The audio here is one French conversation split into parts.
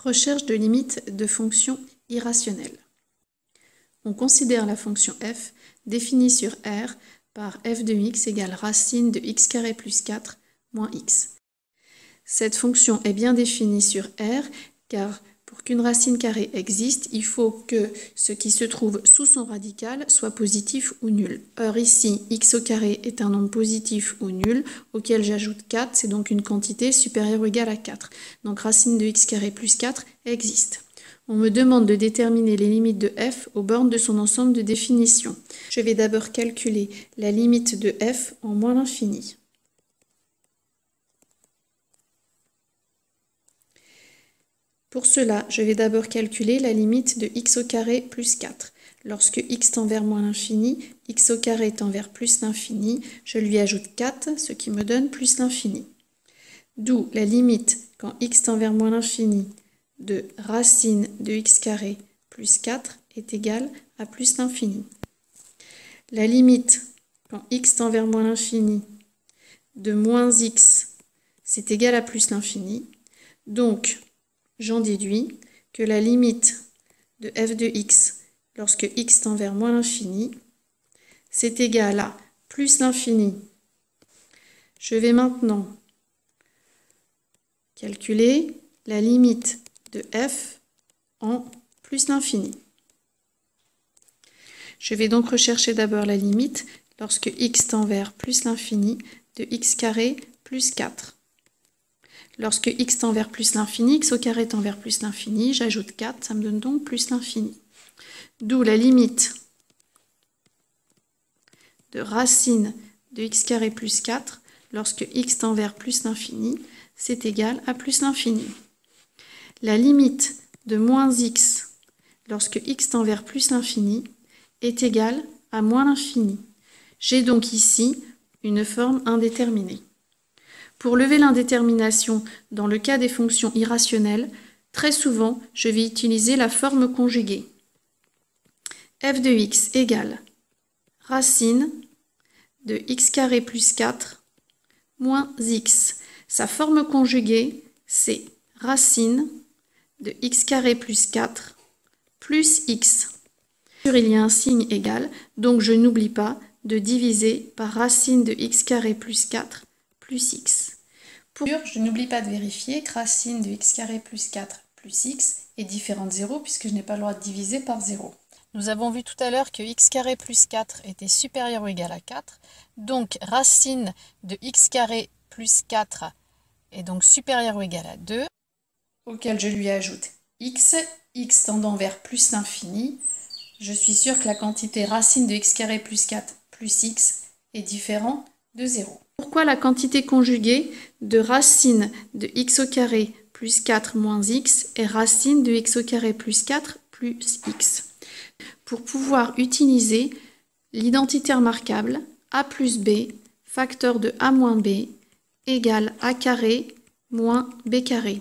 Recherche de limites de fonctions irrationnelles. On considère la fonction f définie sur R par f de x égale racine de x carré plus 4 moins x. Cette fonction est bien définie sur R car pour qu'une racine carrée existe, il faut que ce qui se trouve sous son radical soit positif ou nul. Or ici, x au carré est un nombre positif ou nul, auquel j'ajoute 4, c'est donc une quantité supérieure ou égale à 4. Donc racine de x carré plus 4 existe. On me demande de déterminer les limites de f aux bornes de son ensemble de définition. Je vais d'abord calculer la limite de f en moins l'infini. Pour cela, je vais d'abord calculer la limite de x au carré plus 4. Lorsque x tend vers moins l'infini, x au carré tend vers plus l'infini, je lui ajoute 4, ce qui me donne plus l'infini. D'où la limite, quand x tend vers moins l'infini, de racine de x carré plus 4 est égale à plus l'infini. La limite, quand x tend vers moins l'infini, de moins x, c'est égal à plus l'infini. Donc, j'en déduis que la limite de f de x lorsque x tend vers moins l'infini, c'est égal à plus l'infini. Je vais maintenant calculer la limite de f en plus l'infini. Je vais donc rechercher d'abord la limite lorsque x tend vers plus l'infini de x carré plus 4. Lorsque x tend vers plus l'infini, x au carré tend vers plus l'infini, j'ajoute 4, ça me donne donc plus l'infini. D'où la limite de racine de x carré plus 4, lorsque x tend vers plus l'infini, c'est égal à plus l'infini. La limite de moins x, lorsque x tend vers plus l'infini, est égale à moins l'infini. J'ai donc ici une forme indéterminée. Pour lever l'indétermination dans le cas des fonctions irrationnelles, très souvent, je vais utiliser la forme conjuguée. f de x égale racine de x carré plus 4 moins x. Sa forme conjuguée, c'est racine de x carré plus 4 plus x. Il y a un signe égal, donc je n'oublie pas de diviser par racine de x carré plus 4 plus x. Je n'oublie pas de vérifier que racine de x carré plus 4 plus x est différent de 0 puisque je n'ai pas le droit de diviser par 0. Nous avons vu tout à l'heure que x carré plus 4 était supérieur ou égal à 4. Donc racine de x carré plus 4 est donc supérieur ou égal à 2. Auquel je lui ajoute x, x tendant vers plus l'infini. Je suis sûre que la quantité racine de x carré plus 4 plus x est différent de 0. Pourquoi la quantité conjuguée de racine de x au carré plus 4 moins x est racine de x au carré plus 4 plus x? Pour pouvoir utiliser l'identité remarquable a plus b, facteur de a moins b, égale a carré moins b carré.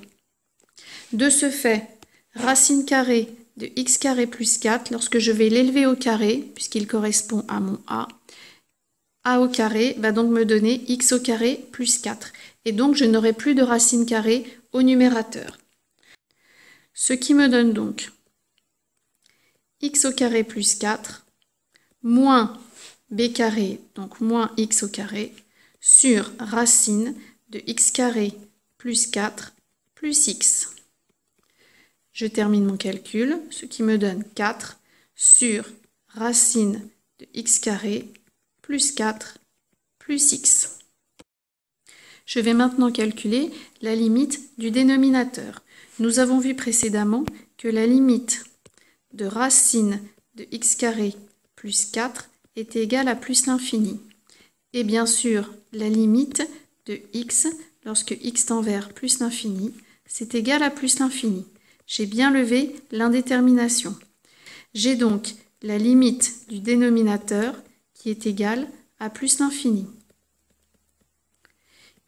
De ce fait, racine carrée de x carré plus 4, lorsque je vais l'élever au carré, puisqu'il correspond à mon a au carré va donc me donner x au carré plus 4. Et donc, je n'aurai plus de racine carrée au numérateur. Ce qui me donne donc x au carré plus 4 moins b carré, donc moins x au carré, sur racine de x carré plus 4 plus x. Je termine mon calcul, ce qui me donne 4 sur racine de x carré plus 4 plus x. Je vais maintenant calculer la limite du dénominateur. Nous avons vu précédemment que la limite de racine de x carré plus 4 était égale à plus l'infini. Et bien sûr, la limite de x, lorsque x tend vers plus l'infini, c'est égal à plus l'infini. J'ai bien levé l'indétermination. J'ai donc la limite du dénominateur qui est égale à plus l'infini.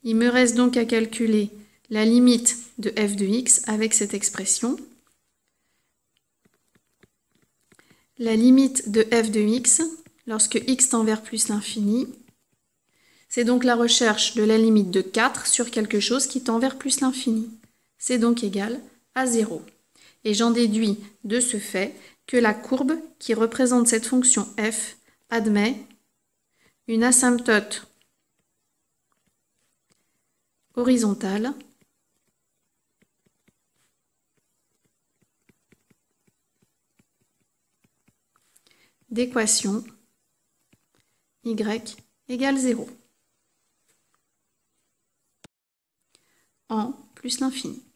Il me reste donc à calculer la limite de f de x avec cette expression. La limite de f de x, lorsque x tend vers plus l'infini, c'est donc la recherche de la limite de 4 sur quelque chose qui tend vers plus l'infini. C'est donc égal à 0. Et j'en déduis de ce fait que la courbe qui représente cette fonction f admet une asymptote horizontale d'équation y égale 0 en plus l'infini.